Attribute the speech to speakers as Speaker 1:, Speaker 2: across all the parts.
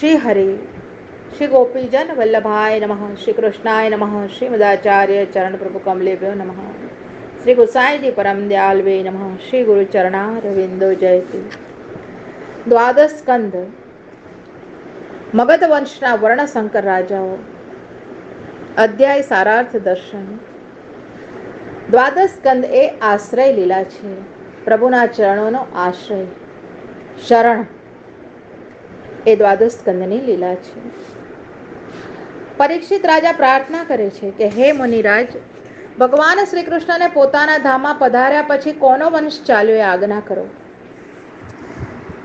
Speaker 1: श्री हरे श्री गोपीजन वल्लभाय नमः, श्री कृष्णाय नमः, श्रीमदाचार्य चरण प्रभु कमलेभ्यो नमः, श्री गोसाई जी परम दयालवे नमः, श्री गुरु चरणारविंदो जयति। દ્વાદશ સ્કંદ મગધ વંશના વર્ણશંકર રાજાઓ. અધ્યાય સારાર્થ દર્શન. દ્વાદશ સ્કંદ એ આશ્રય લીલા છે, પ્રભુના ચરણોનો આશ્રય. શરણ એ દ્વાદશ સ્કંદની લીલા છે. પરીક્ષિત રાજા પ્રાર્થના કરે છે કે હે મુનિરાજ, ભગવાન શ્રી કૃષ્ણને પોતાના ધામમાં પધાર્યા પછી કોનો વંશ ચાલ્યો એ આજ્ઞા કરો.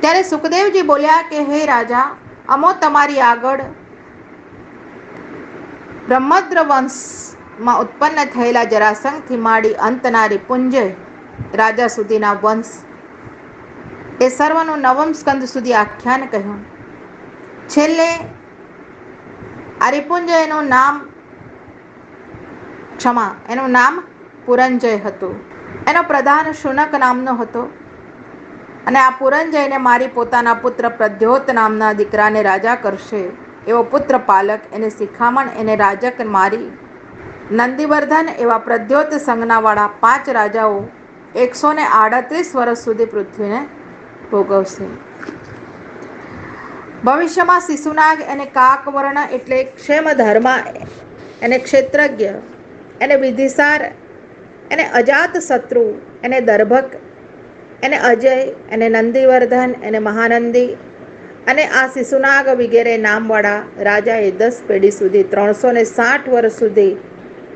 Speaker 1: ત્યારે સુખદેવજી બોલ્યા કે હે રાજા, અમો તમારી આગળ બ્રહ્મદ્ર વંશમાં ઉત્પન્ન થયેલા જરાસંઘથી માંડી અંતના રિપુંજય રાજા સુધીના વંશ એ સર્વનું નવમ સ્કંદ સુધી આખ્યાન કહ્યું. છેલ્લે આ રિપુંજય એનું નામ પુરંજય હતું. એનો પ્રધાન શુનક નામનો હતો અને આ પુરંજયને મારી પોતાના પુત્ર પ્રદ્યોત નામના દીકરાને રાજા કરશે એવો પુત્ર પાલક, એને શિખામણ, એને રાજક મારી નંદીવર્ધન એવા પ્રદ્યોત સંજ્ઞાવાળા 5 રાજાઓ 138 વર્ષ સુધી પૃથ્વીને ભોગવશે. ભવિષ્યમાં શિશુનાગ, એને કાકવર્ણ એટલે ક્ષેમધર્મા, એને ક્ષેત્રજ્ઞ, એને વિધિસાર, એને અજાત શત્રુ, એને દર્ભક, એને અજય, એને નંદીવર્ધન, એને મહાનંદી અને આ શિશુનાગ વગેરે નામવાળા રાજા એ 10 પેઢી સુધી 360 વર્ષ સુધી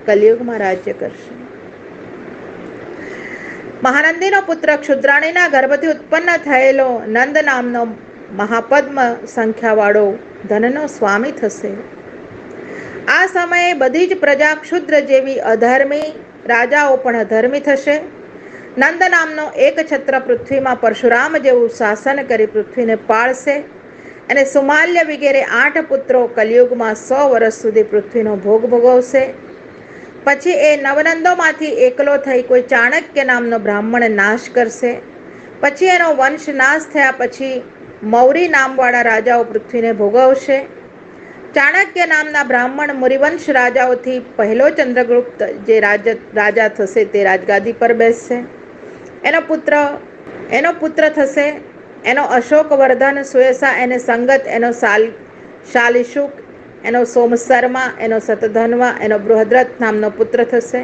Speaker 1: કલિયુગમાં રાજ્ય કરશે. મહાનંદીનો પુત્ર ક્ષુદ્રાણીના ગર્ભથી ઉત્પન્ન થયેલો નંદ નામનો મહાપદ્મ સંખ્યાવાળો ધનનો સ્વામી થશે. આ સમયે બધી જ પ્રજા ક્ષુદ્ર જેવી અધર્મી, રાજાઓ પણ અધર્મી થશે. નંદ નામનો એક છત્ર પૃથ્વીમાં પરશુરામ જેવું શાસન કરી પૃથ્વીને પાળશે અને સુમાલ્ય વગેરે 8 પુત્રો કલિયુગમાં 100 વર્ષ સુધી પૃથ્વીનો ભોગ ભોગવશે. પછી એ નવનંદોમાંથી એકલો થઈ કોઈ ચાણક્ય નામનો બ્રાહ્મણ નાશ કરશે. પછી એનો વંશ નાશ થયા પછી મૌરી નામવાળા રાજાઓ પૃથ્વીને ભોગવશે. ચાણક્ય નામના બ્રાહ્મણ મુરિવંશ રાજાઓથી પહેલો ચંદ્રગુપ્ત જે રાજા થશે તે રાજગાદી પર બેસશે. એનો પુત્ર થશે, એનો અશોકવર્ધન, સુયસા, એને સંગત, એનો શાલિશુક, એનો સોમશર્મા, એનો સતધન્વા, એનો બૃહદ્રથ નામનો પુત્ર થશે.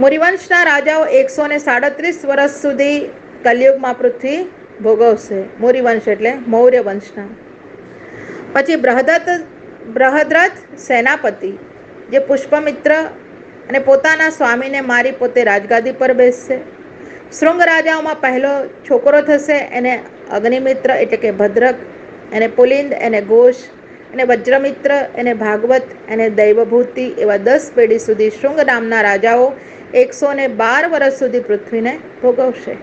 Speaker 1: મુરિવંશના રાજાઓ 137 વર્ષ સુધી કલિયુગમાં પૃથ્વી ભોગવશે. મુરિવંશ એટલે મૌર્ય વંશના. પછી બૃહદ્રથ સેનાપતિ જે પુષ્પમિત્ર અને પોતાના સ્વામીને મારી પોતે રાજગાદી પર બેસશે. શૃંગ રાજાઓમાં પહેલો છોકરો થશે, એને અગ્નિમિત્ર એટલે કે ભદ્રક, એને પુલિંદ, એને ઘોષ, એને વજ્રમિત્ર, એને ભાગવત, એને દૈવભૂતિ એવા 10 પેઢી સુધી શૃંગ નામના રાજાઓ 112 વર્ષ સુધી પૃથ્વીને ભોગવશે.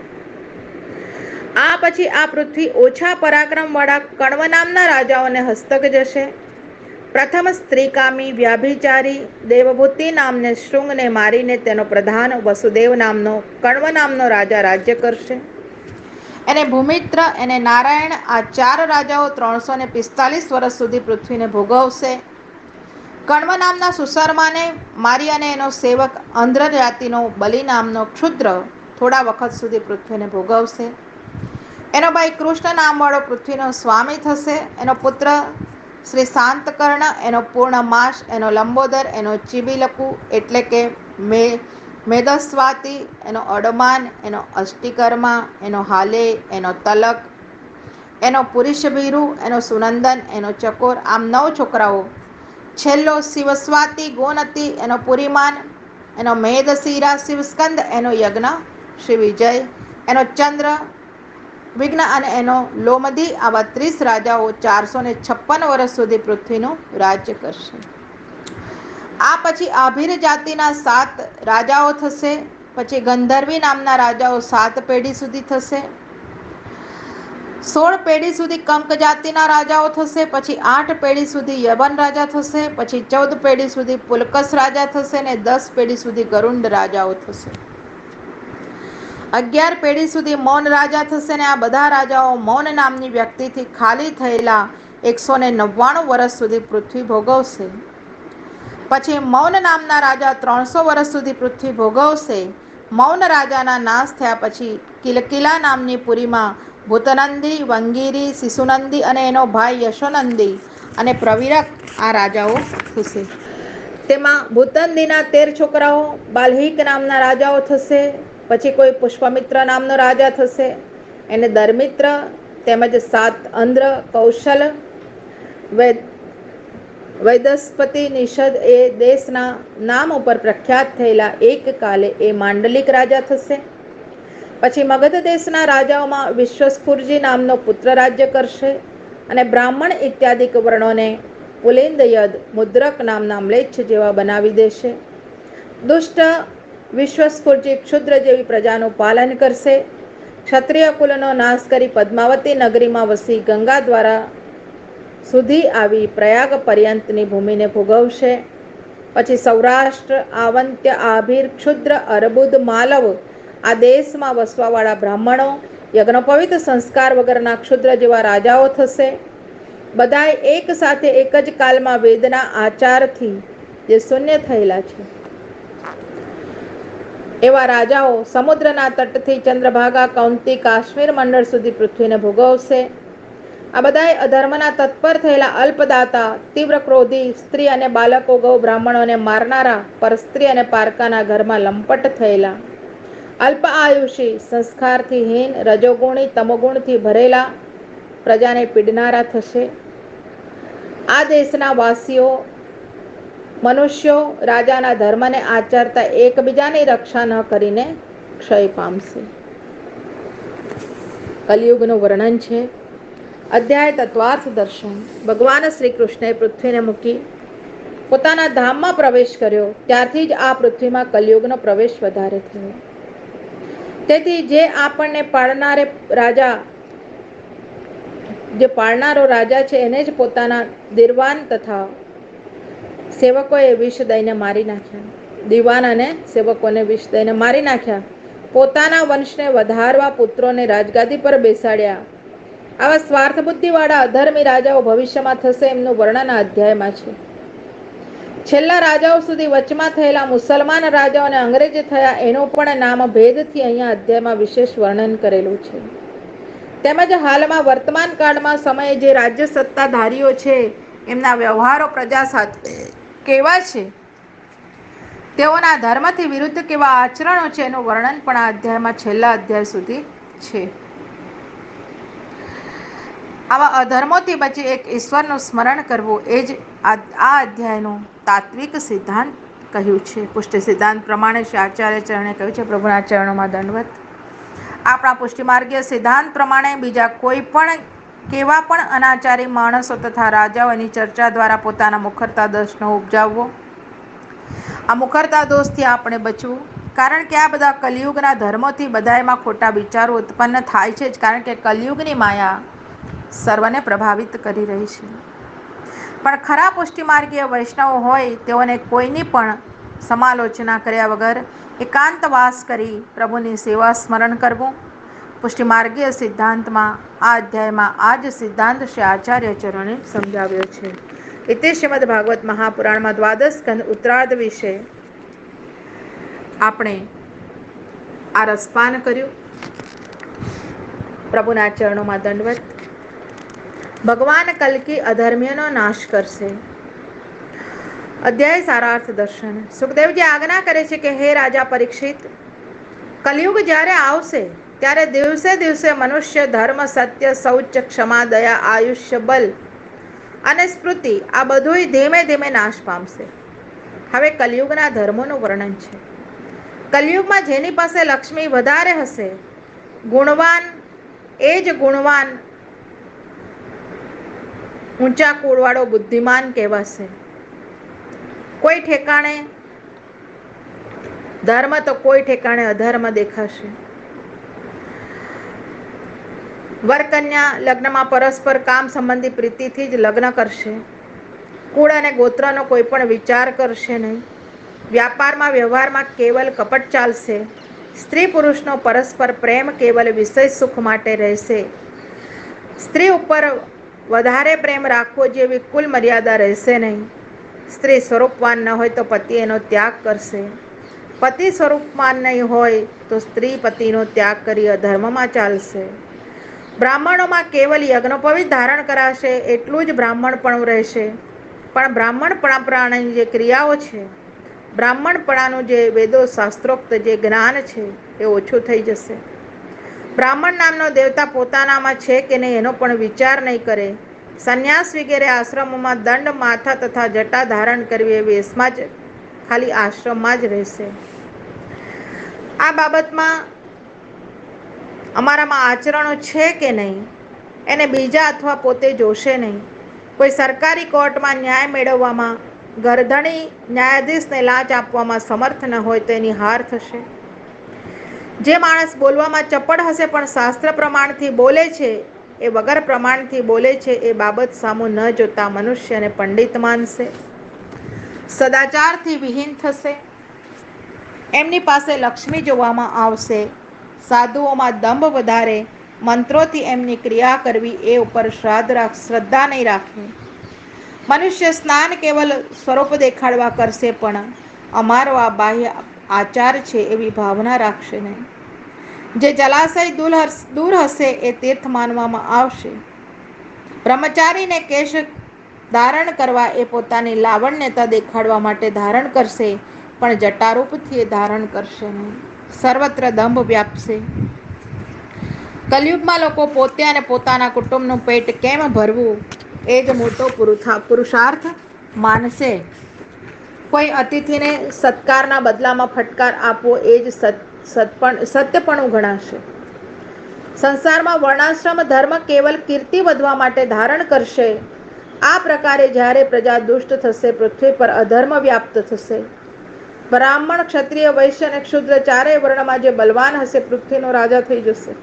Speaker 1: આ પછી આ પૃથ્વી ઓછા પરાક્રમવાળા કણવ નામના રાજાઓને હસ્તક જશે. પ્રથમ સ્ત્રીકામી વ્યાભિચારી દેવભૂતિ નામને શૃંગને મારીને તેનો પ્રધાન વસુદેવ નામનો કણવ નામનો રાજા રાજ્ય કરશે. એને ભૂમિત્ર, એને નારાયણ, આ 4 રાજાઓ 345 વર્ષ સુધી પૃથ્વીને ભોગવશે. કણવ નામના સુશર્માને મારી અને એનો સેવક અંધ્ર જાતિનો બલિ નામનો ક્ષુદ્ર થોડા વખત સુધી પૃથ્વીને ભોગવશે. એનો ભાઈ કૃષ્ણ નામવાળો પૃથ્વીનો સ્વામી થશે. એનો પુત્ર શ્રી શાંતકર્ણ, એનો પૂર્ણમાસ, એનો લંબોદર, એનો ચિબિલકુ એટલે કે મેદસ્વાતિ, એનો અડમાન, એનો અષ્ટિકર્મા, એનો હાલે, એનો તલક, એનો પુરુષભીરુ, એનો સુનંદન, એનો ચકોર, આમ 9 છોકરાઓ. છેલ્લો શિવસ્વાતિ ગોનતિ, એનો પુરીમાન, એનો મેદશીરા શિવસ્કંદ, એનો યજ્ઞ શ્રી વિજય, એનો ચંદ્ર વિઘ્ન અને એનો લોમધી, આવા 30 રાજાઓ 456 વર્ષ સુધી પૃથ્વીનું રાજ્ય કરશે. આ પછી આભીર જાતિના 7 રાજાઓ થશે. પછી ગંધર્વી નામના રાજાઓ 7 પેઢી સુધી થશે. 16 પેઢી સુધી કંક જાતિના રાજાઓ થશે. પછી 8 પેઢી સુધી યવન રાજા થશે. પછી 14 પેઢી સુધી પુલકસ રાજા થશે અને 10 પેઢી સુધી ગરુડ રાજાઓ થશે. 11 પેઢી સુધી મૌન રાજા થશે ને આ બધા રાજાઓ મૌન નામની વ્યક્તિથી ખાલી થયેલા 199 વર્ષ સુધી પૃથ્વી ભોગવશે. પછી મૌન નામના રાજા 300 વર્ષ સુધી પૃથ્વી ભોગવશે. મૌન રાજાના નાશ થયા પછી કિલકિલા નામની પુરીમાં ભૂતનંદી, વંગીરી, શિશુનંદી અને એનો ભાઈ યશોનંદી અને પ્રવીરક આ રાજાઓ થશે. તેમાં ભૂતનંદીના 13 છોકરાઓ બાલ્હિક નામના રાજાઓ થશે. પછી કોઈ પુષ્પમિત્ર નામનો રાજા થશે, એને દરમિત્ર, તેમજ 7 અંદ્ર, કૌશલ, વૈદસ્પતિ, નિષદ એ દેશના નામ ઉપર પ્રખ્યાત થયેલા એક કાલે એ માંડલિક રાજા થશે. પછી મગધ દેશના રાજાઓમાં વિશ્વસ્ફુરજી નામનો પુત્ર રાજ્ય કરશે અને બ્રાહ્મણ ઇત્યાદિ વર્ણોને પુલિંદ, યદ, મુદ્રક નામના મ્લેચ્છ જેવા બનાવી દેશે. દુષ્ટ વિશ્વસ્ફુરજી ક્ષુદ્ર જેવી પ્રજાનું પાલન કરશે. ક્ષત્રિય કુલનો નાશ કરી પદ્માવતી નગરીમાં વસી ગંગા દ્વારા સુધી આવી પ્રયાગ પર્યંતની ભૂમિને ભોગવશે. પછી સૌરાષ્ટ્ર, આવંત્ય, આભીર, ક્ષુદ્ર, અર્બુદ, માલવ આ દેશમાં વસવાવાળા બ્રાહ્મણો યજ્ઞોપવિત સંસ્કાર વગરના ક્ષુદ્ર જેવા રાજાઓ થશે. બધાએ એક સાથે એક જ કાલમાં વેદના આચારથી જે શૂન્ય થયેલા છે એવા રાજાઓ સમુદ્રના તટથી ચંદ્રભાગા, કૌંતી, કાશ્મીર મંડળ સુધી પૃથ્વીને ભોગવશે. આ બધાએ અધર્મના તત્પર થયેલા અલ્પદાતા, તીવ્ર ક્રોધી, સ્ત્રી અને બાળકો, ગૌ બ્રાહ્મણોને મારનારા, પરસ્ત્રી અને પારકાના ઘરમાં લંપટ થયેલા, અલ્પ આયુષી, સંસ્કારથી હીન, રજોગુણી, તમોગુણથી ભરેલા પ્રજાને પીડનારા થશે. આ દેશના વાસીઓ મનુષ્યો રાજાના ધર્મને આચરતા એકબીજાની રક્ષા ન કરીને ક્ષય પામશે. કલિયુગનું વર્ણન છે. અધ્યાય તત્વાર્થ દર્શન. ભગવાન શ્રી કૃષ્ણએ પૃથ્વીને મૂકી પોતાના ધામમાં પ્રવેશ કર્યો ત્યારથી જ આ પૃથ્વીમાં કલિયુગનો પ્રવેશ વધારે થયો. તેથી જે આપણને પાળનારો રાજા છે એને જ પોતાના દીવાન તથા સેવકોએ વિષ દઈને મારી નાખ્યા. દીવાન અને સેવકોને વિષ દઈને મારી નાખ્યા. પોતાના વંશને વધારવા પુત્રોને રાજગાદી પર બેસાડ્યા. આવા સ્વાર્થ બુદ્ધિવાળા અધર્મી રાજાઓ ભવિષ્યમાં થશે એમનું વર્ણન આ અધ્યાયમાં છે. છેલ્લા રાજાઓ સુધી વચમાં થયેલા મુસલમાન રાજાઓ અને અંગ્રેજ થયા એનું પણ નામ ભેદથી અહીંયા અધ્યાયમાં વિશેષ વર્ણન કરેલું છે. તેમજ હાલમાં વર્તમાન કાળમાં સમયે જે રાજ્ય સત્તાધારીઓ છે એમના વ્યવહારો પ્રજા સાથે કેવા છે, તેઓના ધર્મથી વિરુદ્ધ કેવા આચરણો છે એનું વર્ણન પણ આ અધ્યાયમાં છેલ્લા અધ્યાય સુધી છે. આવા અધર્મોથી બચી એક ઈશ્વરનું સ્મરણ કરવું એ જ આ અધ્યાયનું તાત્વિક સિદ્ધાંત કહ્યું છે. પુષ્ટિ સિદ્ધાંત પ્રમાણે શ્રી આચાર્ય ચરણે કહ્યું છે, પ્રભુના ચરણોમાં દંડવત. આપણા પુષ્ટિમાર્ગીય સિદ્ધાંત પ્રમાણે બીજા કોઈ પણ કેવા પણ અનાચારી માણસો તથા રાજાઓની ચર્ચા દ્વારા પોતાના મુખરતા દોષનો ઉપજાવવો. આ મુખરતા દોષથી આપણે બચવું, કારણ કે આ બધા કલિયુગના ધર્મોથી બધામાં ખોટા વિચારો ઉત્પન્ન થાય છે જ, કારણ કે કલિયુગની માયા સર્વને પ્રભાવિત કરી રહી છે. પણ ખરા પુષ્ટિમાર્ગીય વૈષ્ણવ હોય તેઓને કોઈની પણ સમાલોચના કર્યા વગર એકાંતવાસ કરી પ્રભુની સેવા સ્મરણ કરવું. પુષ્ટિમાર્ગીય સિદ્ધાંતમાં આ અધ્યાયમાં આ જ સિદ્ધાંત શ્રી આચાર્ય ચરણે સમજાવ્યો છે. ઇતિ શ્રીમદ ભાગવત મહાપુરાણમાં દ્વાદશ સ્કંદ ઉત્તરાર્ધ વિશે આપણે આ રસપાન કર્યું. પ્રભુના ચરણોમાં દંડવત. ભગવાન કલ્કી અધર્મીઓનો નાશ કરશે. અધ્યાય સારાર્થ દર્શન. સુખદેવજી આજ્ઞા કરે છે કે હે રાજા પરીક્ષિત, કલિયુગ જ્યારે આવશે ત્યારે દિવસે દિવસે મનુષ્ય ધર્મ, સત્ય, શૌચ, ક્ષમા, દયા, આયુષ્ય, બલ અને સ્મૃતિ આ બધુંય ધીમે ધીમે નાશ પામશે. હવે કલિયુગના ધર્મોનું વર્ણન છે. કલિયુગમાં જેની પાસે લક્ષ્મી વધારે હશે, ગુણવાન એ જ ગુણવાન ઊંચા કુળવાળો બુદ્ધિમાન કહેવાશે. કોઈ ઠેકાણે ધર્મ તો કોઈ ઠેકાણે અધર્મ દેખાશે. વરકન્યા લગ્નમાં પરસ્પર કામ સંબંધી પ્રીતિથી જ લગ્ન કરશે. કુળ અને ગોત્રનો કોઈ પણ વિચાર કરશે નહીં. વ્યાપારમાં વ્યવહારમાં કેવલ કપટ ચાલશે. સ્ત્રી પુરુષનો પરસ્પર પ્રેમ કેવલ વિષય સુખ માટે રહેશે. સ્ત્રી ઉપર વધારે પ્રેમ રાખવો જેવી કુલ મર્યાદા રહેશે નહીં. સ્ત્રી સ્વરૂપવાન ન હોય તો પતિ એનો ત્યાગ કરશે. પતિ સ્વરૂપવાન નહીં હોય તો સ્ત્રી પતિનો ત્યાગ કરી અધર્મમાં ચાલશે. બ્રાહ્મણોમાં કેવલ યજ્ઞોપવિત ધારણ કરાશે એટલું જ બ્રાહ્મણપણું રહેશે. પણ બ્રાહ્મણપણાની જે ક્રિયાઓ છે, બ્રાહ્મણપણાનું જે વેદો શાસ્ત્રોક્ત જે જ્ઞાન છે એ ઓછું થઈ જશે. બ્રાહ્મણ નામનો દેવતા પોતાનામાં છે કે નહીં એનો પણ વિચાર નહીં કરે. સંન્યાસ વગેરે આશ્રમોમાં દંડ, માથા તથા જટા ધારણ કરવી એ વેશમાં જ ખાલી આશ્રમમાં જ રહેશે. આ બાબતમાં અમારામાં આચરણો છે કે નહીં એને બીજા અથવા પોતે જોશે નહીં. કોઈ સરકારી કોર્ટમાં ન્યાય મેળવવામાં ગરધણી ન્યાયાધીશને લાંચ આપવામાં સમર્થ ન હોય તો એની હાર થશે. જે માણસ બોલવામાં ચપળ હશે પણ શાસ્ત્ર પ્રમાણથી બોલે છે એ વગર પ્રમાણથી બોલે છે એ બાબત સામું ન જોતા મનુષ્યને પંડિત માનશે. સદાચારથી વિહીન થશે. એમની પાસે લક્ષ્મી જોવામાં આવશે. સાધુઓમાં દંભ વધારે, મંત્રોથી એમની ક્રિયા કરવી એ ઉપર શ્રદ્ધા નહીં રાખવી. મનુષ્ય સ્નાન કેવલ સ્વરૂપ દેખાડવા કરશે પણ અમારો આ બાહ્ય આચાર છે એવી ભાવના રાખશે નહીં. જે જલાશય દૂર હશે એ તીર્થ માનવામાં આવશે. બ્રહ્મચારીને કેશ ધારણ કરવા એ પોતાની લાવણ્યતા દેખાડવા માટે ધારણ કરશે પણ જટારૂપથી એ ધારણ કરશે નહીં. સર્વત્ર દંભ વ્યાપશે. કલયુગમાં લોકો પોતે અને પોતાના કુટુંબનું પેટ કેમ ભરવું એ જ મોટો પુરુષાર્થ માનશે. કોઈ અતિથિને સત્કારના બદલામાં ફટકાર આપવો એ જ સત્યપણું ગણાશે. સંસારમાં વર્ણાશ્રમ ધર્મ કેવલ કીર્તિ વધવા માટે ધારણ કરશે. આ પ્રકારે જ્યારે પ્રજા દુષ્ટ થશે, પૃથ્વી પર અધર્મ વ્યાપ્ત થશે. બ્રાહ્મણ, ક્ષત્રિય, વૈશ્ય અને ક્ષુદ્ર ચારેય વર્ણમાં જે બલવાન હશે પૃથ્વીનો રાજા થઈ જશે.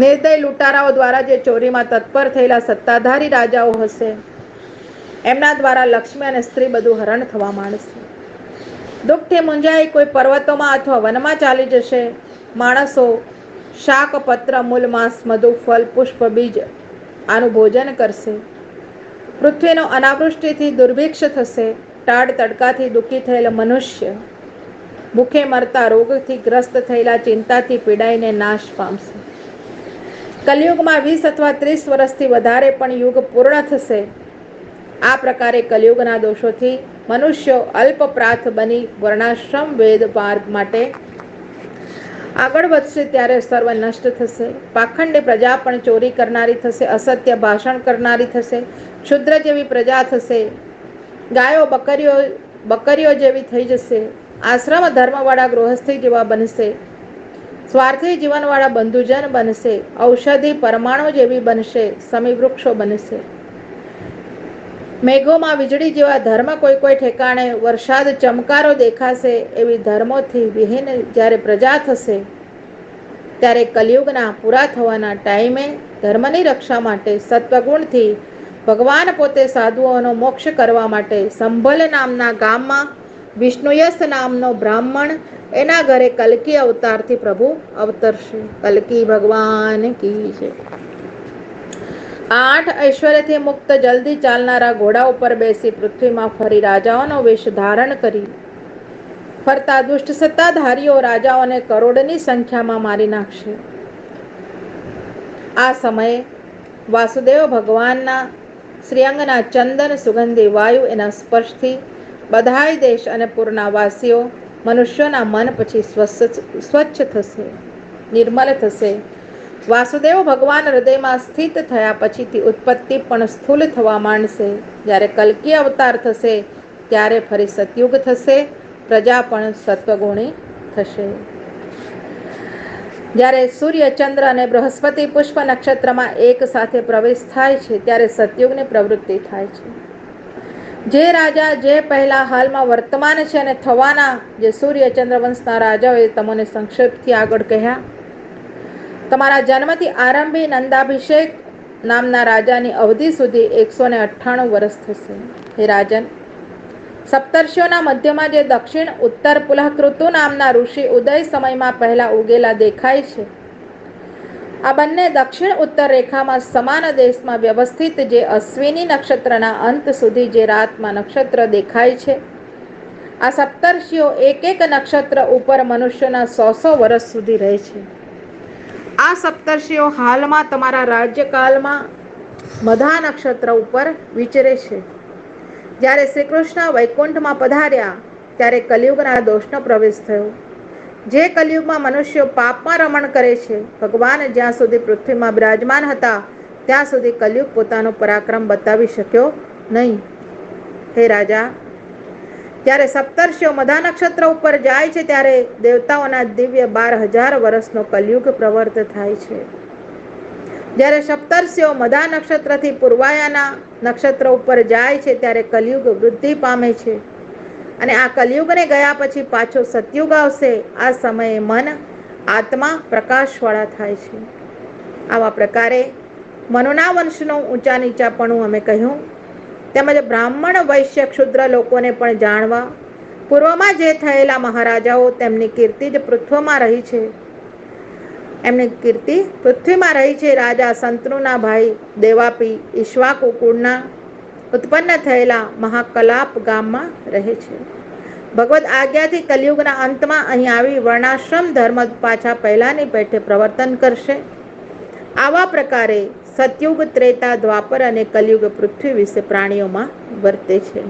Speaker 1: નિર્દય લૂંટારાઓ દ્વારા જે ચોરીમાં તત્પર થયેલા સત્તાધારી રાજાઓ હશે એમના દ્વારા લક્ષ્મી અને સ્ત્રી બધું હરણ થવા માંડશે. દુઃખથી મૂંઝાઈ કોઈ પર્વતોમાં અથવા વનમાં ચાલી જશે. માણસો શાક, પત્ર, મૂલ, માંસ, મધુ, ફળ, પુષ્પ, બીજ આનું ભોજન કરશે. પૃથ્વીનો અનાવૃષ્ટિથી દુર્ભિક્ષ થશે. ટાઢ તડકાથી દુઃખી થયેલા મનુષ્ય ભૂખે મરતા, રોગથી ગ્રસ્ત થયેલા ચિંતાથી પીડાઈને નાશ પામશે. કલયુગમાં 20 અથવા 30 વર્ષથી વધારે પણ યુગ પૂર્ણ થશે. આ પ્રકારે કલયુગના દોષોથી મનુષ્યો અલ્પપ્રાથ બની વર્ણાશ્રમ વેદ માર્ગ માટે આગળ વધશે ત્યારે સર્વ નષ્ટ થશે. પાખંડી પ્રજા પણ ચોરી કરનારી થશે, અસત્ય ભાષણ કરનારી થશે, ક્ષુદ્ર જેવી પ્રજા થશે, ગાયો બકરીઓ જેવી થઈ જશે, આશ્રમ ધર્મવાળા ગૃહસ્થી જેવા બનશે, સ્વાર્થી જીવનવાળા બંધુજન બનશે, ઔષધિ પરમાણુ જેવી બનશે, સમી વૃક્ષો બનશે. મેઘોમાં વીજળી જેવા ધર્મ કોઈ ઠેકાણે વરસાદ ચમકારો દેખાશે. એવી ધર્મોથી વિહીન જ્યારે પ્રજા થશે ત્યારે કલયુગના પૂરા થવાના ટાઈમે ધર્મની રક્ષા માટે સત્વગુણથી ભગવાન પોતે સાધુઓનો મોક્ષ કરવા માટે સંભલ નામના ગામમાં વિષ્ણુયસ નામનો બ્રાહ્મણ એના ઘરે કલ્કી અવતારથી પ્રભુ અવતરશે. કલ્કી ભગવાન કી છે. 8 ઐશ્વર્યથી મુક્ત જલ્દી ચાલનારા ઘોડા ઉપર બેસી પૃથ્વીમાં ફરી રાજાઓનો વેશ ધારણ કરી ફરતા દુષ્ટ સત્તાધારીઓ રાજાઓને કરોડની સંખ્યામાં મારી નાખશે. આ સમયે વાસુદેવ ભગવાનના શ્રીઅંગના ચંદન સુગંધી વાયુ એના સ્પર્શથી બધાય દેશ અને પૂરના વાસીઓ મનુષ્યોના મન પછી સ્વચ્છ થશે, નિર્મલ થશે. વાસુદેવ ભગવાન હૃદયમાં સ્થિત થયા પછીથી ઉત્પત્તિ પણ સ્થૂલ થવા માંડશે. જ્યારે કલ્કી અવતાર થશે ત્યારે ફરી સતયુગ થશે. પ્રજા પણ સત્વગુણી થશે. જ્યારે સૂર્ય, ચંદ્ર અને બૃહસ્પતિ પુષ્પ નક્ષત્રમાં એક સાથે પ્રવેશ થાય છે ત્યારે સતયુગની પ્રવૃત્તિ થાય છે. જે રાજા જે પહેલા હાલમાં વર્તમાન છે અને થવાના જે સૂર્ય ચંદ્ર વંશના રાજાઓએ તમને સંક્ષેપથી આગળ કહ્યા. તમારા જન્મથી આરંભી નંદાભિષેક નામના રાજાની અવધિ સુધી 198 વર્ષ થશે. હે રાજન, સપ્તર્ષિઓના મધ્યમાં જે દક્ષિણ ઉત્તર પુલહકૃતુ નામના ઋષિ ઉદય સમયમાં પહેલા ઉગેલા દેખાય છે. આ બંને દક્ષિણ ઉત્તર રેખામાં સમાન દેશમાં વ્યવસ્થિત જે અશ્વિની નક્ષત્રના અંત સુધી જે રાતમાં નક્ષત્ર દેખાય છે. આ સપ્તર્ષિઓ એક એક નક્ષત્ર ઉપર મનુષ્યના 100 વર્ષ સુધી રહે છે. આ સપ્તર્ષિઓ હાલમાં તમારા રાજ્યકાલમાં મધા નક્ષત્ર ઉપર વિચરે છે. જ્યારે શ્રી કૃષ્ણ વૈકુંઠમાં પધાર્યા ત્યારે કલિયુગના દોષનો પ્રવેશ થયો. જે કલિયુગમાં મનુષ્યો પાપમાં રમણ કરે છે, ભગવાન જ્યાં સુધી પૃથ્વીમાં બિરાજમાન હતા ત્યાં સુધી કલિયુગ પોતાનો પરાક્રમ બતાવી શક્યો નહીં. હે રાજા, ત્યારે સપ્તર્ષિઓ મધા નક્ષત્ર ઉપર જાય છે ત્યારે દેવતાઓના દિવ્ય 12,000 વર્ષનો કલિયુગ પ્રવર્ત થાય છે. જ્યારે સપ્તર્ષિઓ મધા નક્ષત્રથી પૂર્વાયાના નક્ષત્ર ઉપર જાય છે ત્યારે કલિયુગ વૃદ્ધિ પામે છે. અને આ કલિયુગને ગયા પછી પાછો સતયુગ આવશે. આ સમયે મન આત્મા પ્રકાશવાળા થાય છે. આવા પ્રકારે મનુના વંશનું ઊંચા નીચાપણું અમે કહ્યું. તેમજ બ્રાહ્મણ વૈશ્ય ક્ષુદ્ર લોકોને પણ જાણવા પૂર્વમાં જે થયેલા મહારાજાઓ તેમની કીર્તિ જ પૃથ્વીમાં રહી છે. એમની કીર્તિ પૃથ્વીમાં રહી છે. રાજા સંતનુના ભાઈ દેવાપી ઈક્ષ્વાકુ કુળના ઉત્પન્ન થયેલા મહાકલાપ ગામમાં રહે છે. ભગવદ આજ્ઞાથી કલિયુગના અંતમાં અહીં આવી વર્ણાશ્રમ ધર્મ પાછા પહેલાની પેઠે પ્રવર્તન કરશે. આવા પ્રકારે સતયુગ, ત્રેતા, દ્વાપર અને કલિયુગ પૃથ્વી વિશે પ્રાણીઓમાં વર્તે છે.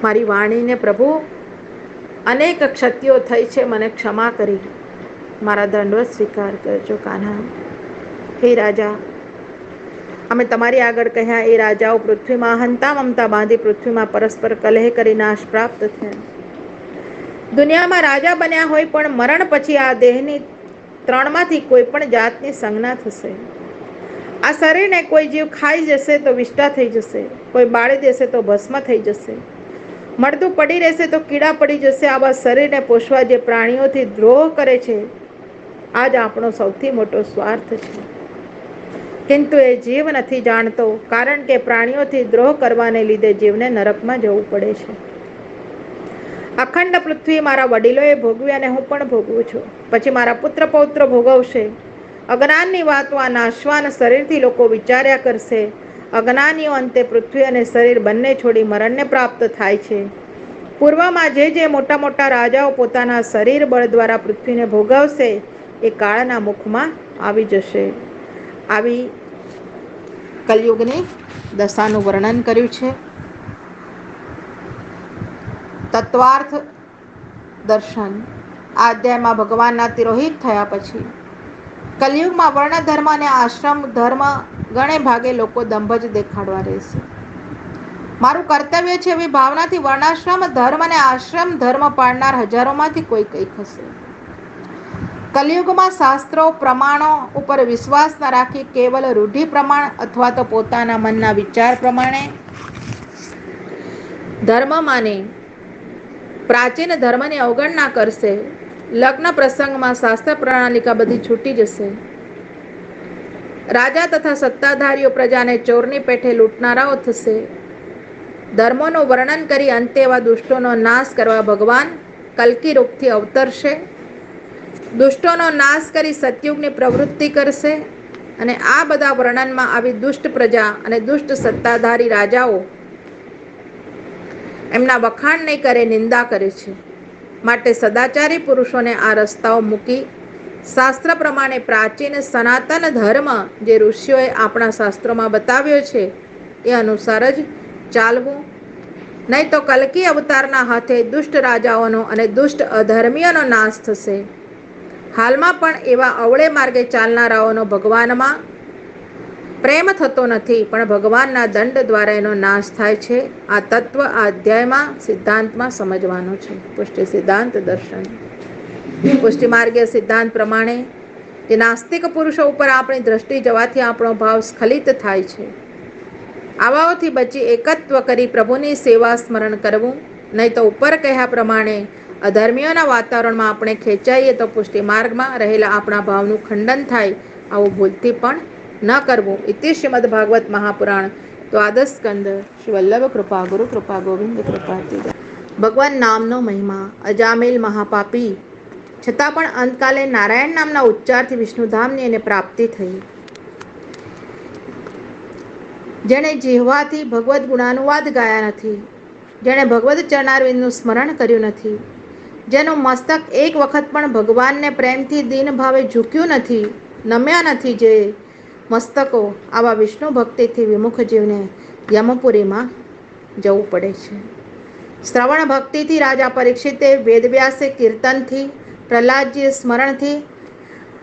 Speaker 1: મારી વાણીને પ્રભુ અનેક ક્ષતિઓ થઈ છે, મને ક્ષમા કરી મારા દંડવત સ્વીકાર કરજો કાન્હા. હે રાજા, અમે તમારી આગળ કહ્યા એ રાજાઓ પૃથ્વીમાં હંતા મમતા બાંધી પૃથ્વીમાં પરસ્પર કલહ કરી નાશ પ્રાપ્ત થયા. દુનિયામાં રાજા બન્યા હોય પણ મરણ પછી આ દેહની ત્રણમાંથી કોઈ પણ જાતની સંજ્ઞા થશે. આ શરીરને કોઈ જીવ ખાઈ જશે તો વિષ્ટા થઈ જશે, કોઈ બાળી દેશે તો ભસ્મ થઈ જશે, મળતું પડી રહેશે તો કીડા પડી જશે. આવા શરીરને પોષવા જે પ્રાણીઓથી દ્રોહ કરે છે, આ જ આપણો સૌથી મોટો સ્વાર્થ છે. કિંતુ એ જીવ નથી જાણતો, કારણ કે પ્રાણીઓથી દ્રોહ કરવાને લીધે જીવને નરકમાં જવું પડે છે. અખંડ પૃથ્વી મારા વડીલોએ ભોગવી અને હું પણ ભોગવું છું. પછી મારા પુત્ર પૌત્ર ભોગવશે. અજ્ઞાનની વાતો આ નાશવાન શરીરથી લોકો વિચાર્યા કરશે. અજ્ઞાનીઓ અંતે પૃથ્વી અને શરીર બંને છોડી મરણને પ્રાપ્ત થાય છે. પૂર્વમાં જે મોટા મોટા રાજાઓ પોતાના શરીર બળ દ્વારા પૃથ્વીને ભોગવશે એ કાળના મુખમાં આવી જશે. આવી કલયુગની દશાનું વર્ણન કર્યું છે. તત્વાર્થ દર્શન આ અધ્યાયમાં ભગવાનના તિરોહિત થયા પછી કલયુગમાં વર્ણ ધર્મ અને આશ્રમ ધર્મ ઘણે ભાગે લોકો દંભ જ દેખાડવા રહેશે. મારું કર્તવ્ય છે એવી ભાવનાથી વર્ણાશ્રમ ધર્મ અને આશ્રમ ધર્મ પાળનાર હજારોમાંથી કોઈ કંઈક હશે. કલયુગમાં શાસ્ત્રો પ્રમાણો ઉપર વિશ્વાસ ન રાખી કેવલ રૂઢિ પ્રમાણ અથવા તો પોતાના મનના વિચાર પ્રમાણે ધર્મ માને પ્રાચીન ધર્મની અવગણના કરશે. લગ્ન પ્રસંગમાં શાસ્ત્ર પ્રણાલિકા બધી છૂટી જશે. રાજા તથા સત્તાધારીઓ પ્રજાને ચોરની પેઠે લૂંટનારાઓ થશે. ધર્મોનું વર્ણન કરી અંતે એવા દુષ્ટોનો નાશ કરવા ભગવાન કલ્કી રૂપથી અવતરશે. દુષ્ટોનો નાશ કરી સતયુગની પ્રવૃત્તિ કરશે. અને આ બધા વર્ણનમાં આવી દુષ્ટ પ્રજા અને દુષ્ટ સત્તાધારી રાજાઓ એમના વખાણ નહીં કરે, નિંદા કરે છે. માટે સદાચારી પુરુષોને આ રસ્તાઓ મૂકી શાસ્ત્ર પ્રમાણે પ્રાચીન સનાતન ધર્મ જે ઋષિઓએ આપણા શાસ્ત્રોમાં બતાવ્યો છે એ અનુસાર જ ચાલવું. નહીં તો કલ્કી અવતારના હાથે દુષ્ટ રાજાઓનો અને દુષ્ટ અધર્મીઓનો નાશ થશે. હાલમાં પણ એવા અવળે માર્ગે ચાલનારાઓનો ભગવાનમાં પ્રેમ થતો નથી, પણ ભગવાનના દંડ દ્વારા એનો નાશ થાય છે. આ તત્વ આ અધ્યાયમાં સિદ્ધાંતમાં સમજવાનો છે. પુષ્ટિ સિદ્ધાંત દર્શન. પુષ્ટિ માર્ગીય સિદ્ધાંત પ્રમાણે જે નાસ્તિક પુરુષો ઉપર આપણી દ્રષ્ટિ જવાથી આપણો ભાવ સ્ખલિત થાય છે, આવાઓથી બચી એકત્વ કરી પ્રભુની સેવા સ્મરણ કરવું. નહીં તો ઉપર કહ્યા પ્રમાણે અધર્મીઓના વાતાવરણમાં આપણે ખેંચાઈએ તો પુષ્ટિ માર્ગમાં રહેલા આપણા ભાવનું ખંડન થાય. આવું ભૂલથી પણ ન કરવું. ઇતિ શ્રીમદ ભાગવત મહાપુરાણ તો આદર્શ સ્કંદ શ્રી વલ્લભ કૃપા ગુરુ કૃપા ગોવિંદ કૃપા ભગવાન નામનો મહિમા અજામેલ મહાપાપી છતાં પણ અંતકાલે નારાયણ નામના ઉચ્ચારથી વિષ્ણુધામની એને પ્રાપ્તિ થઈ. જેણે જીહવાથી ભગવદ્ ગુણાનુવાદ ગાયા નથી, જેણે ભગવદ્ ચરણારવિંદનું સ્મરણ કર્યું નથી, જેનું મસ્તક એક વખત પણ ભગવાનને પ્રેમથી દીન ભાવે ઝૂક્યું નથી, નમ્યા નથી, જે મસ્તકો આવા વિષ્ણુ ભક્તિથી વિમુખ જીવને યમપુરીમાં જવું પડે છે. શ્રવણ ભક્તિથી રાજા પરીક્ષિતે, વેદવ્યાસે કીર્તનથી, પ્રહલાદજીએ સ્મરણથી,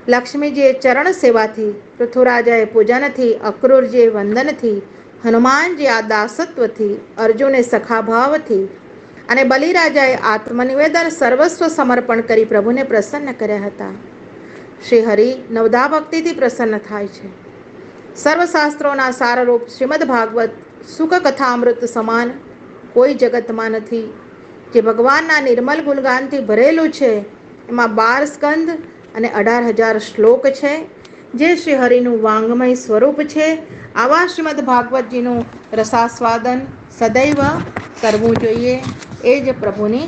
Speaker 1: લક્ષ્મીજીએ ચરણ સેવાથી, પૃથુરાજાએ પૂજનથી, અક્રૂરજીએ વંદનથી, હનુમાનજી આ દાસત્વથી, અર્જુને સખાભાવથી અને બલિરાજાએ આત્મનિવેદન સર્વસ્વ સમર્પણ કરી પ્રભુને પ્રસન્ન કર્યા હતા. શ્રી હરિ નવધા ભક્તિથી પ્રસન્ન થાય છે. સર્વશાસ્ત્રોના સારરૂપ શ્રીમદ ભાગવત સુખ કથામૃત સમાન કોઈ જગતમાં નથી. જે ભગવાનના નિર્મલ ગુણગાનથી ભરેલું છે. એમાં 12 સ્કંદ અને 18,000 શ્લોક છે, જે શ્રી હરિનું વાંગમય સ્વરૂપ છે. આવા શ્રીમદ ભાગવતજીનું રસાસ્વાદન સદૈવ કરવું જોઈએ. એ જ પ્રભુની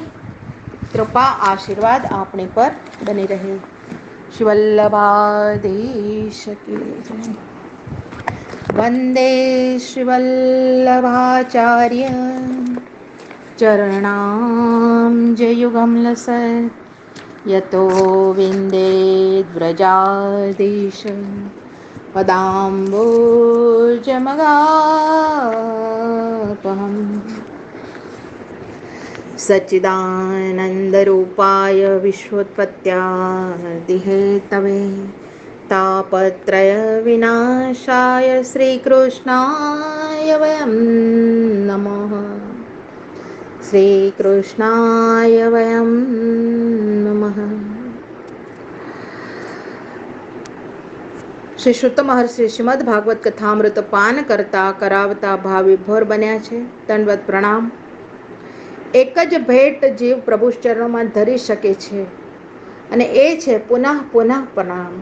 Speaker 1: કૃપા આશીર્વાદ આપણી પર બની રહે. શ્રી વલ્લભાધીશ કી જય. વંદે શ્રી વલ્લભાચાર્ય ચરણામ્બુજયુગમ લસત યતો વિંદેદ્વ્રજાધીશ પદામ્બુજમગાપહં સચ્ચિદાનંદરૂપાય વિશ્વોત્પત્યાદિહેતવે તાપત્રય વિનાશાય શ્રીકૃષ્ણાય વયં નમઃ. શ્રીકૃષ્ણાય વયં નમઃ. શ્રી શુદ્ધ મહર્ષિ શ્રીમદ ભાગવત કથામૃત પાન કરતા કરાવતા ભાવ વિભોર બન્યા છે. દંડવત પ્રણામ. એક જ ભેટ જીવ પ્રભુ ચરણોમાં ધરી શકે છે અને એ છે પુનઃ પુનઃ પ્રણામ.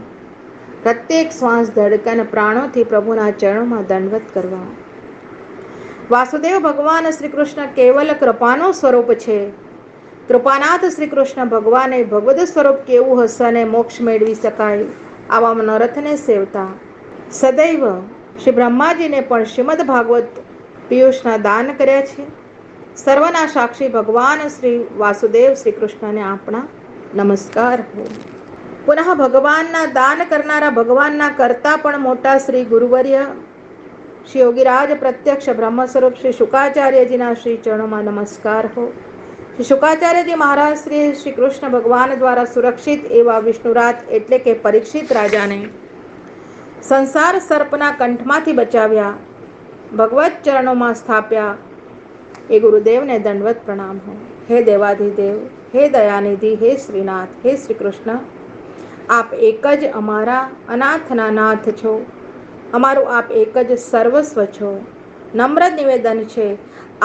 Speaker 1: પ્રત્યેક શ્વાસ ધડકન પ્રાણોથી પ્રભુના ચરણોમાં દંડવત કરવા. વાસુદેવ ભગવાન શ્રી કૃષ્ણ કેવલ કૃપાનું સ્વરૂપ છે. કૃપાનાથ શ્રી કૃષ્ણ ભગવાને ભગવદ સ્વરૂપ કેવું હશે અને મોક્ષ મેળવી શકાય આવા મનોરથને સેવતા સદૈવ શ્રી બ્રહ્માજીને પણ શ્રીમદ ભાગવત પિયુષના દાન કર્યા છે. સર્વના સાક્ષી ભગવાન શ્રી વાસુદેવ શ્રી કૃષ્ણને આપણા નમસ્કાર હો. પુનઃ ભગવાનના દાન કરનારા ભગવાનના કરતા પણ મોટા શ્રી ગુરુવર્ય શ્રી યોગીરાજ પ્રત્યક્ષ બ્રહ્મ સ્વરૂપ શ્રી શુકાચાર્યજીના શ્રી ચરણોમાં નમસ્કાર હો. શ્રી શુકાચાર્યજી મહારાજ શ્રી કૃષ્ણ ભગવાન દ્વારા સુરક્ષિત એવા વિષ્ણુરાજ એટલે કે પરીક્ષિત રાજાને સંસાર સર્પના કંઠમાંથી બચાવ્યા, ભગવત ચરણોમાં સ્થાપ્યા. એ ગુરુદેવને દંડવત પ્રણામ હો. હે દેવાધિદેવ, હે દયાનિધિ, હે શ્રીનાથ, હે શ્રી કૃષ્ણ, આપ એક જ અમારા અનાથના નાથ છો. અમારું આપ એક જ સર્વસ્વ છો. નમ્ર નિવેદન છે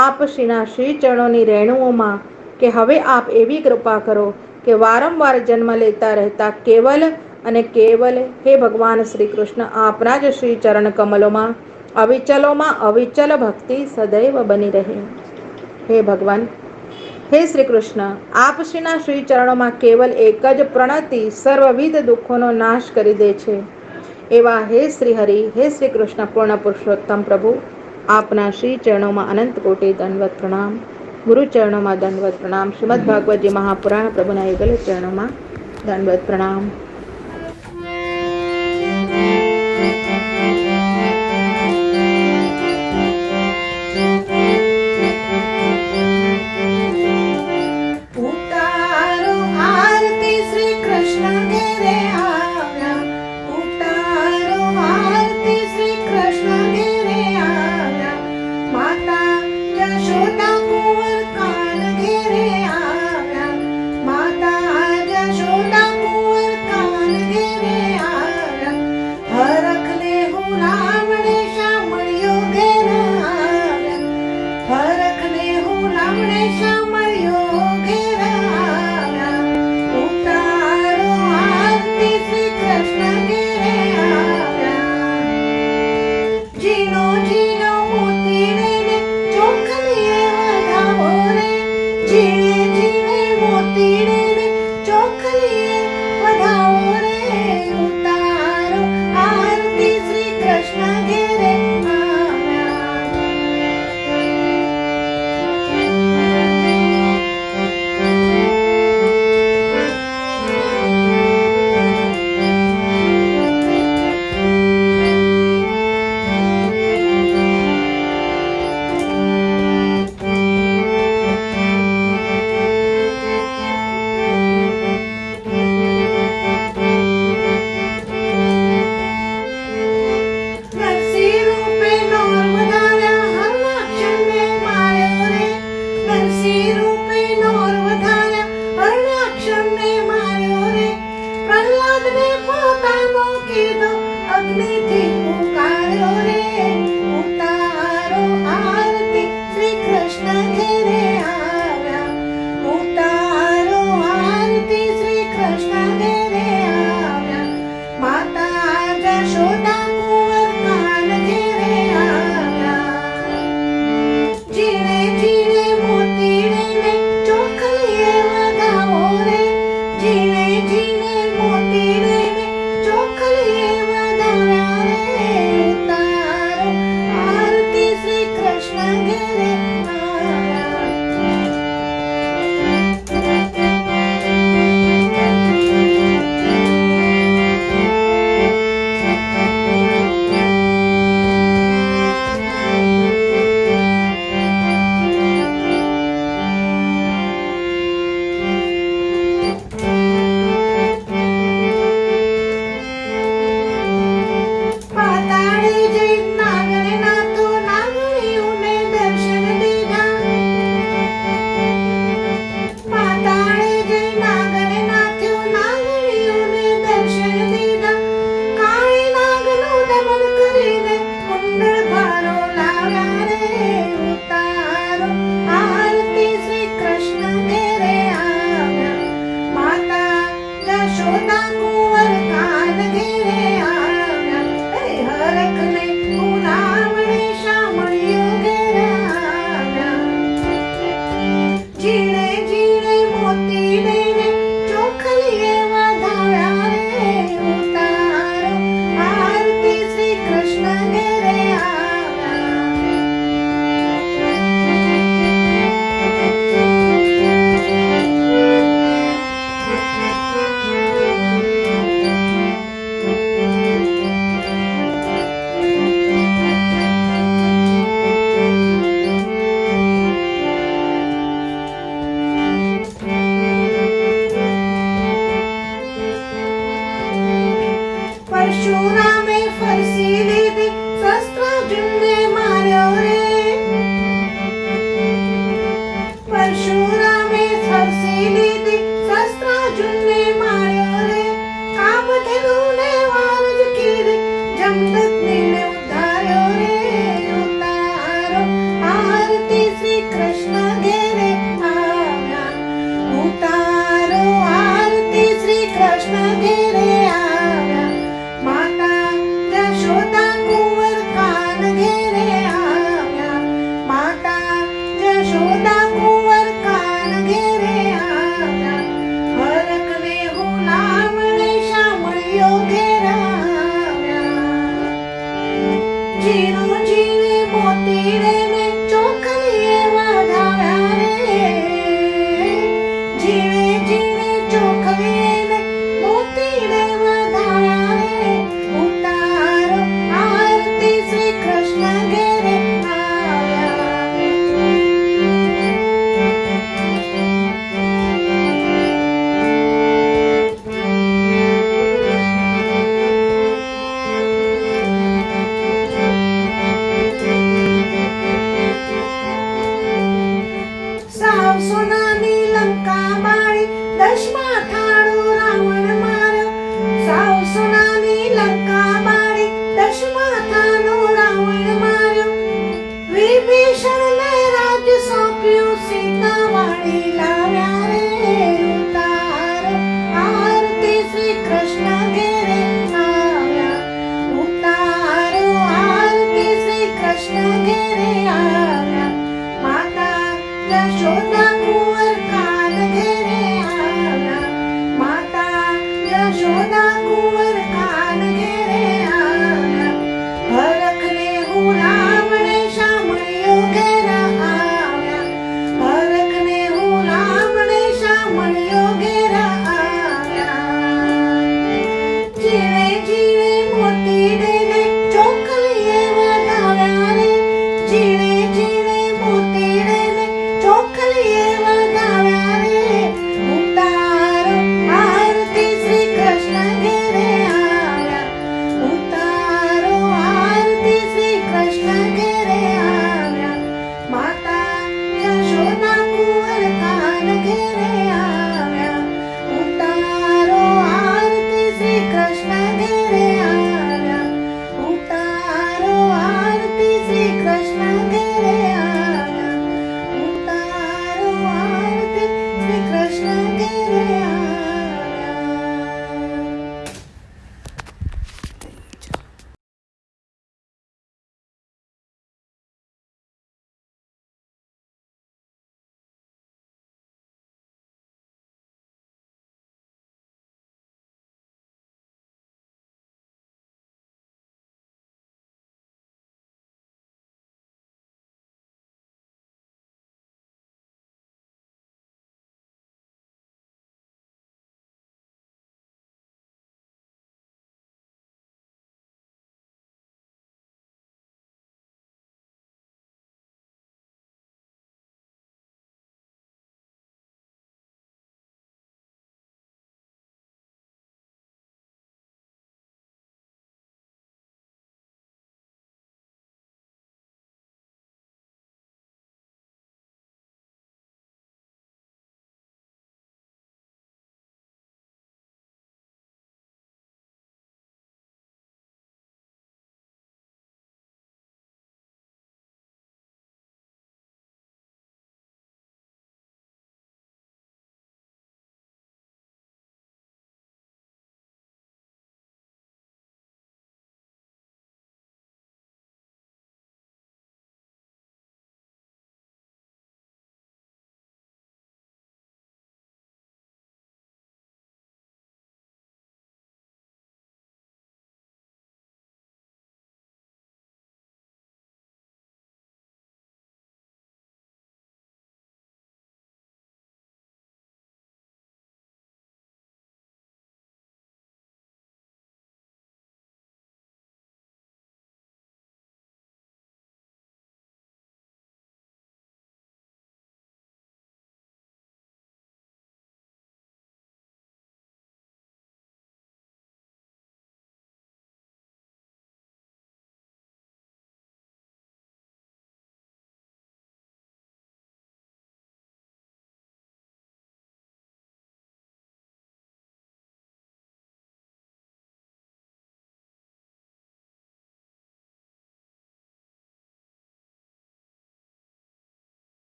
Speaker 1: આપ શ્રીના શ્રી ચરણોની રેણુઓમાં કે હવે આપ એવી કૃપા કરો કે વારંવાર જન્મ લેતા રહેતા કેવલ અને કેવલ હે ભગવાન શ્રી કૃષ્ણ આપના જ શ્રી ચરણ કમલોમાં અવિચલ ભક્તિ સદૈવ બની રહે. હે ભગવાન, હે શ્રી કૃષ્ણ, આપ શ્રીના શ્રી ચરણોમાં કેવલ એક જ પ્રણતિ સર્વવિધ દુઃખોનો નાશ કરી દે છે. એવા હે શ્રી હરિ, હે શ્રી કૃષ્ણ પૂર્ણ પુરુષોત્તમ પ્રભુ, આપના શ્રી ચરણોમાં અનંત કોટી દંડવત પ્રણામ. ગુરુ ચરણોમાં દંડવત પ્રણામ. શ્રીમદ ભાગવતજી મહાપુરાણ પ્રભુના યુગલ ચરણોમાં દંડવત પ્રણામ.